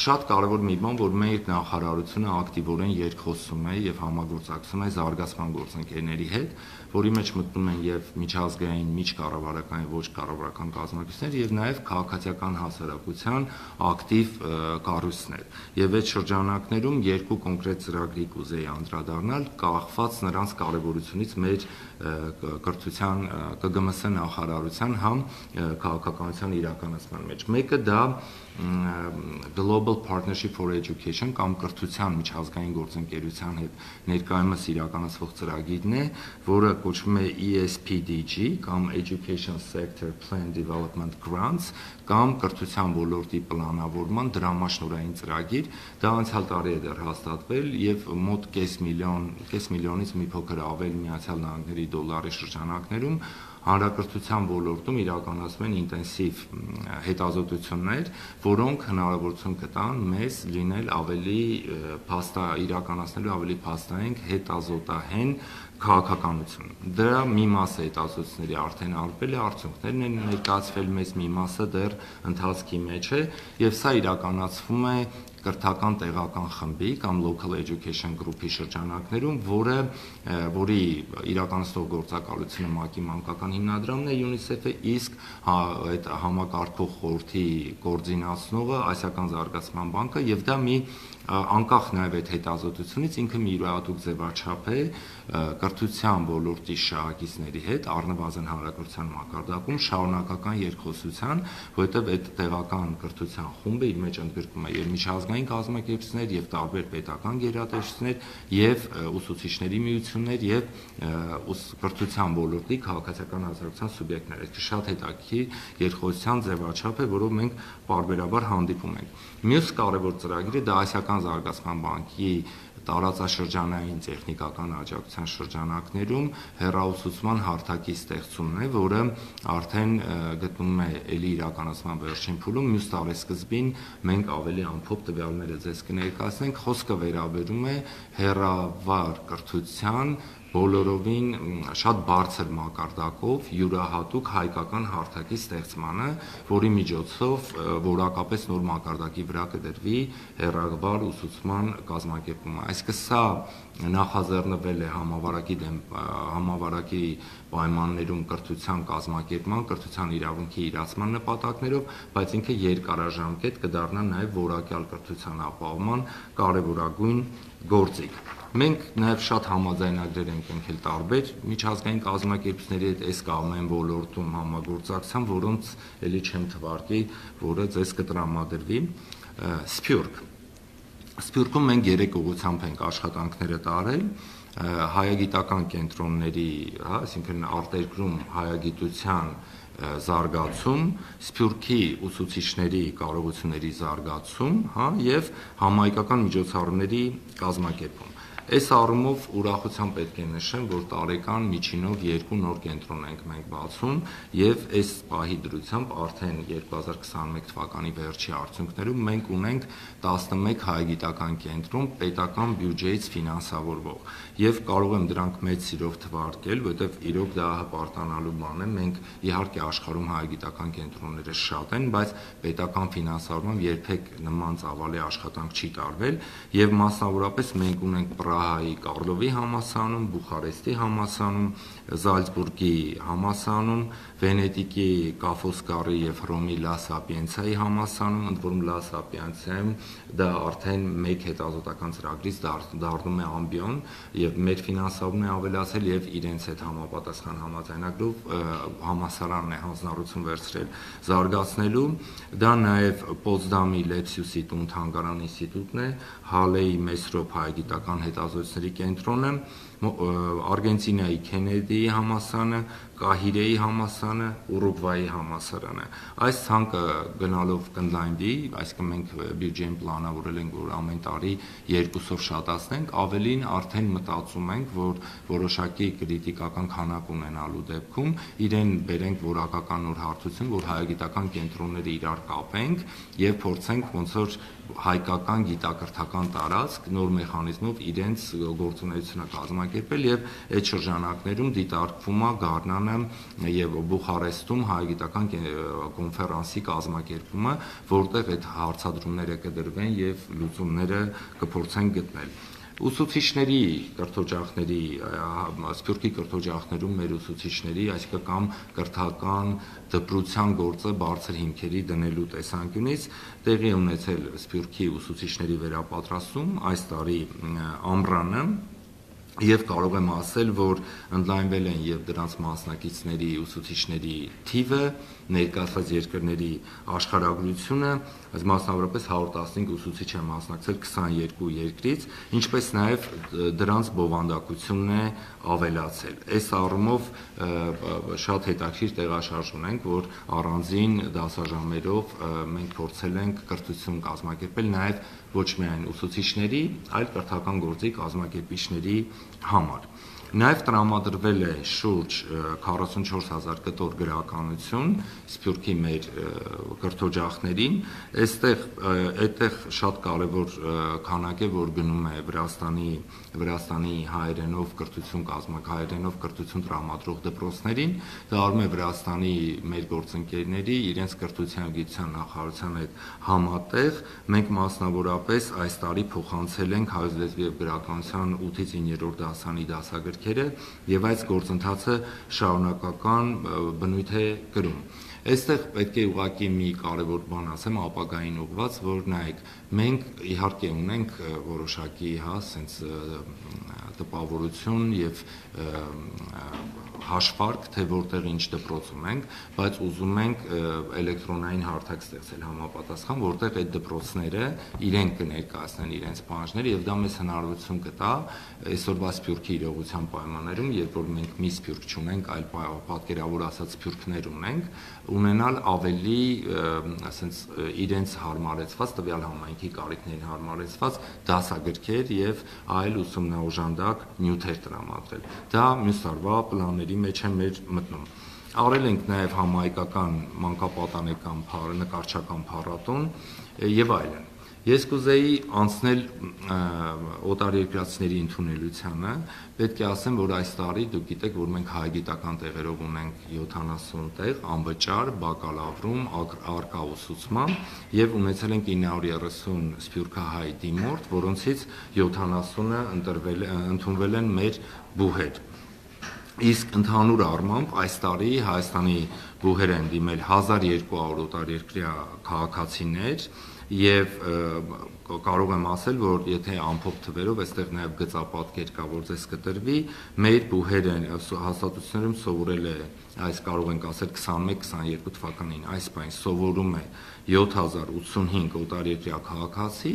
շատ կարևոր մի բան, որ մեր նախարարությունը ակտիվորեն երկխոսում է եւ համագործակցում է զարգացման գործընկերների հետ, որի մեջ մտնում են եւ միջազգային, միջկառավարական եւ ոչ կառավարական կազմակերպություններ եւ նաեւ քաղաքացիական հասարակության ակտիվ կառույցներ։ Եվ այդ շրջանակներում երկու կոնկրետ ծրագրի կուզեի անդրադառնալ, կախված նրանց կարևորությունից մեր կրթության ԿԳՄՍ նախարարության համ քաղաքականության իրականացման մեջ։ Մեկը դա Global Partnership for Education կամ կրթության միջազգային գործընկերության հետ ներկայումս իրականացվող ծրագիրն է, որը կոչվում է ESPDG կամ Education Sector Plan Development Grants կամ կրթության ոլորտի պլանավորման դրամաշնորհային ծրագիր, դա անցյալ տարի է դեռ հաստատվել եւ մոտ կես միլիոնից մի փոքր ավել Միացյալ Նահանգների դոլարի շրջանակներում հանրակրթության ոլորտում իրականացվում են ինտենսիվ հետազոտություններ, որոնք հնարավորություն կտան մեզ լինել ավելի իրականացնելու ավելի փաստային հետազոտահեն քաղաքականություն։ Դրա մի մասը հետազոտությունների արդեն արվել է, արդյունքներն են ներկայացվել մեզ, մի մասը դեռ ընթացքի մեջ է, եւ սա իրականացվում է կրթական տեղական խմբի կամ local education group-ի շրջանակներում, որի իրականացնող գործակալությունը ՄԱԿ-ի մանկական հիմնադրամն է UNICEF-ը, իսկ այդ համակարգող խորհրդի կոորդինացնողը Ասիական զարգացման բանկը, եւ դա մի անկախ նաև այդ հետազոտությունից ինքը մի յուրահատուկ ձևաչափ է կրթության ոլորտի շահագիծների հետ առնվազն հանրակրթության մակարդակում շարունակական երկխոսության, որովհետև այդ տեղական կրթության խումբը իր մեջ ընդգրկում է եւ միջազգային կազմակերպություններ եւ տարբեր պետական գերատեսչություններ եւ ուսուցիչների միություններ եւ կրթության ոլորտի քաղաքացիական հասարակության սուբյեկտներ։ Այդ շատ հետաքրքիր երկխոսության ձևաչափ է, որով մենք պարբերաբար հանդիպում ենք։ Մյուս կարևոր ծրագիրը դա Ասիական զարգացման բանկի տարածաշրջանային տեխնիկական աջակցության շրջանակներում հեռաուսուցման հարթակի ստեղծումն է, որը արդեն գտնվում է էլի իրականացման վերջին փուլում։ Մյուս տարեսկզբին մենք ավելի ամփոփ տվյալները ձեզ կներկայացնենք։ Խոսքը վերաբերում է հեռավար կրթության բոլորովին շատ բարձր մակարդակով յուրահատուկ հայկական հարթակի ստեղծմանը, որի միջոցով որակապես նոր մակարդակի վրա կդրվի հեռավար ուսուցման կազմակերպումը։ Այսինքն սա նախաձեռնվել է համավարակի պայմաններում կրթության կազմակերպման, կրթության իրավունքի իրացման նպատակներով, բայց ինքը երկարաժամկետ կդառնա նաև որակյալ կրթության ապահովման կարևորագույն գործիք։ Մենք նաև շատ համաձայնագրեր ենք կնքել տարբեր միջազգային կազմակերպությունների հետ այս կամ այն ոլորտում համագործակցության, որոնց էլի չեմ թվարկի, որը ձեզ կտրամադրվի։ Սփյուռքում մենք 3 ուղղությամբ ենք աշխատանքները տարել, հայագիտական կենտրոնների, այսինքն արտերկրում հայագիտության զարգացում, Սփյուռքի ուսուցիչների կարողությունների զարգացում, եւ համահայկական միջոցառումների կազմակերպում։ Այս առումով ուրախությամբ պետք է նշեմ, որ տարեկան միջինով 2 նոր կենտրոն ենք մենք բացում եւ այս պահի դրությամբ արդեն 2021 թվականի վերջի արդյունքներում մենք ունենք 11 հայագիտական կենտրոն պետական բյուջեից ֆինանսավորվող եւ կարող եմ դրանք մեծ սիրով թվարկել, որովհետեւ իրոք դա հպարտանալու բան է։ Մենք իհարկե աշխարհում հայագիտական կենտրոնները շատ են, բայց պետական ֆինանսավորմամբ երբեք նման ծավալի աշխատանք չի տարվել եւ մասնավորապես մենք ունենք Պրահայի Կարլովի համալսարանում, Բուխարեստի համալսարանում, Զալցբուրգի համալսարանում, Վենետիկի Կաֆոսկարի եւ Հռոմի Լա Սապիենցիայի համալսարանում, ընդ որում Լա Սապիենցիայում դա արդեն մեկ հետազոտական ծրագրից դառնում է ամբիոն եւ մեր ֆինանսավորումն է ավելացել եւ իրենց հետ համապատասխան համաձայնագրով համալսարանն է հանձնառություն վերցրել զարգացնելու։ Դա նաեւ Պոցդամի Լեպսիուսի տուն թանգարան ինստիտուտն է, Հալեի Մեսրոպ հայագիտական հետազոտությունների կենտրոնը, Արգենտինայի Քենեդիի համալսարանը, Կահիրեի համալսարանը, Ուրուգվայի համալսարանը։ Այս ցանկը գնալով կընդլայնվի, այսինքն մենք բյուջեն պլանավորել ենք, որ ամեն տարի 2-ով շատացնենք, ավելին արդեն մտածում ենք, որ որոշակի կրիտիկական քանակ ունենալու դեպքում իրեն բերենք որակական նոր հարթություն, որ հայագիտական կենտրոնները իրար կապենք եւ փորձենք ոնց որ հայկական գիտակրթական տարածք նոր մեխանիզմով իրենց գործունեությունը կազմակերպել կազմակերպել եւ այդ շրջանակներում դիտարկվում է Գառնանը եւ Բուխարեստում հայագիտական կոնֆերանսի կազմակերպումը, որտեղ այդ հարցադրումները կդրվեն եւ լուծումները կփորձեն գտնել։ Ուսուցիչների կրթօջախների, Սփյուռքի կրթօջախներում մեր ուսուցիչների, այսինքն կամ կրթական դպրության գործը բարձր հիմքերի դնելու տեսանկյունից տեղի ունեցել Սփյուռքի ուսուցիչների վերապատրաստում այս տարի ամռանը Եվ կարող եմ ասել, որ ընդլայնվել են եւ դրանց մասնակիցների, ուսուցիչների թիվը, ներկայացված երկրների աշխարհագրությունը, այս մասնավորապես 115 ուսուցիչ է մասնակցել 22 երկրից, ինչպես նաեւ դրանց բովանդակությունն է ավելացել։ Այս առումով շատ հետաքրքիր տեղաշարժ ունենք, որ առանձին դասաժամերով մենք փորձել ենք կրթություն կազմակերպել նաեւ ոչ միայն ուսուցիչների, այլ կրթական գործի կազմակերպիչների համար։ Նաև տրամադրվել է շուրջ 44000 կտոր գրականություն Սփյուռքի մեր կրթօջախներին, այդտեղ շատ կարևոր քանակ է, որ գնում է Վրաստանի հայերենով կրթություն տրամադրող դպրոցներին, դա արվում է Վրաստանի մեր գործընկերների իրենց կրթության ու գիտության նախարարության հետ համատեղ, մենք մասնավորապես այս տարի փոխանցել ենք հայոց լեզվի եւ գրականության 8-ից 9-րդ դասանի դասագրքերը եւ այս գործընթացը շարունակական բնույթ է կրում։ Այստեղ պետք է ուղղակի մի կարևոր բան ասեմ ապագային ուղղված, որ նայեք, մենք իհարկե ունենք որոշակի, սենց տպավորություն եւ հաշվարկ, թե որտեղ ինչ դպրոց ունենք, բայց ուզում ենք էլեկտրոնային հարթակ ստեղծել համապատասխան, որտեղ այդ դպրոցները իրենք կներկայացնեն իրենց պահանջները եւ դա մեզ հնարավորություն կտա այսօրվա Սփյուռքի իրողության պայմաններում, երբ որ մենք մի Սփյուռք չունենք, այլ պատկերավոր ասած Սփյուռքներ ունենալ ավելի ասենց իրենց հարմարեցված տվյալ համայնքի կարիքներին հարմարեցված դասագրքեր եւ այլ ուսումնաօժանդակ նյութեր տրամադրել։ Դա մյուս տարվա պլանների մեջ է մեր մտնում։ Արել ենք նաեւ համահայկական մանկապատանեկան նկարչական փառատոն եւ այլն։ Ես կուզեի անցնել օտարերկրացիների ընդունելությանը, պետք է ասեմ, որ այս տարի դուք գիտեք, որ մենք հայագիտական տեղերով ունենք 70 տեղ, անվճար, բակալավրում, առկա ուսուցմամբ եւ ունեցել ենք 930 սփյուռքահայ դիմորդ, որոնցից 70-ը ընդունվել են մեր բուհեր։ Իսկ ընդհանուր առմամբ այս տարի Հայաստանի բուհեր են դիմել 1200 օտարերկրյա քաղաքացիներ եւ կարող եմ ասել, որ եթե ամփոփ թվերով այստեղ նաեւ գծապատկեր կա, որ ձեզ կտրվի, մեր բուհերը հաստատություններում սովորել է, այս կարող ենք ասել 21-22 թվականին այս բան սովորում է 7085 օտարերկրյա քաղաքացի,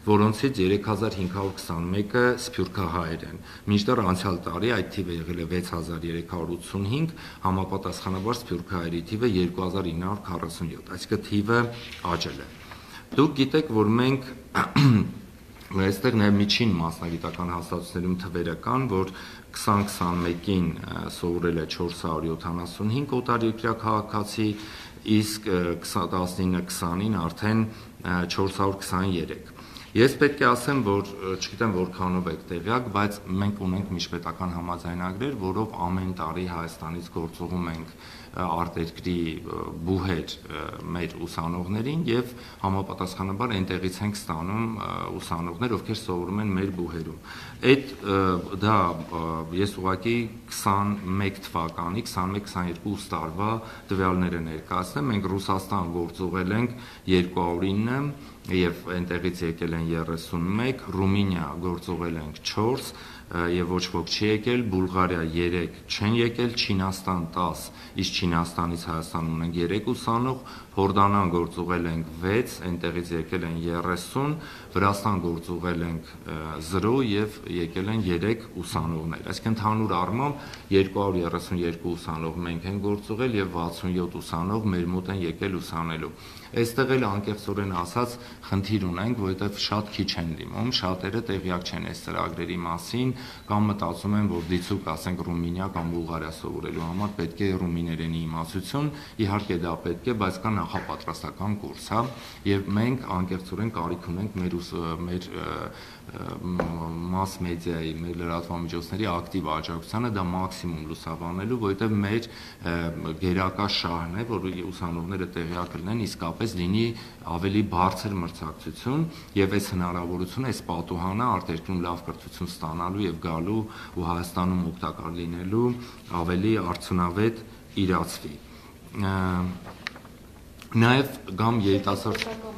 որոնցից 3521-ը սփյուռքահայեր են։ Մինչդեռ անցյալ տարի այդ թիվը եղել է 6385, համապատասխանաբար սփյուռքահայերի թիվը 2947, այսինքն թիվը աճել է։ Դուք գիտեք, որ մենք այստեղ նաև միջին մասնագիտական հաստատություններում թվերը կան, որ 2021-ին սովորել է 475 օտարերկրյա քաղաքացի, իսկ 19-20-ին արդեն 423։ Ես պետք է ասեմ, որ չգիտեմ որքանով եք տեղյակ, բայց մենք ունենք միջպետական համաձայնագրեր, որով ամեն տարի Հայաստանից գործողում ենք արտերկրի բուհեր մեր ուսանողներին եւ համապատասխանաբար այնտեղից ենք ստանում ուսանողներ, ովքեր սովորում են մեր բուհերում։ Դա ես ուղղակի 21 թվականի 21-22 տարվա տվյալները ներկայացնեմ, մենք Ռուսաստան գործողել ենք 209 եւ այնտեղից եկել են 31, Ռումինիա գործողել ենք 4 եւ ոչ ոք չի եկել, Բուլղարիա 3 չեն եկել, Չինաստան 10, իսկ Չինաստանից Հայաստան ունենք 3 ուսանող, Հորդանան գործողել ենք 6, այնտեղից եկել են 30, Վրաստան գործողել ենք 0 եւ եկել են 3 ուսանողներ։ Այսինքն ընդհանուր առմամբ 232 ուսանող մենք են գործողել եւ 67 ուսանող մեր մոտ են եկել ուսանելու։ Այստեղ էլ անկեղծորեն ասած խնդիր ունենք, որովհետև շատ քիչ են դիմում, շատերը տեղյակ չեն այս ծրագրերի մասին կամ մտածում են, որ դիցուք, ասենք, Ռումինիա կամ Բուլղարիա սովորելու համար պետք է ռումիներենի իմացություն, իհարկե դա պետք է, բայց կա նախապատրաստական կուրս, հա, եւ մենք անկեղծորեն կարիք ունենք մեր mass media-ի, մեր լրատվամիջոցների ակտիվ աջակցությանը դա մաքսիմում լուսաբանելու, որովհետև մեր գերակա շահն է, որ ուսանողները տեղյակ լինեն, իսկապես լինի ավելի բարձր մրցակցություն եւ այս հնարավորությունը, այս պատուհանը արտերկրում լավ կրթություն ստանալու եւ գալու ու Հայաստանում օգտակար լինելու ավելի արդյունավետ իրացվի։ Նաև գամ երիտասարդ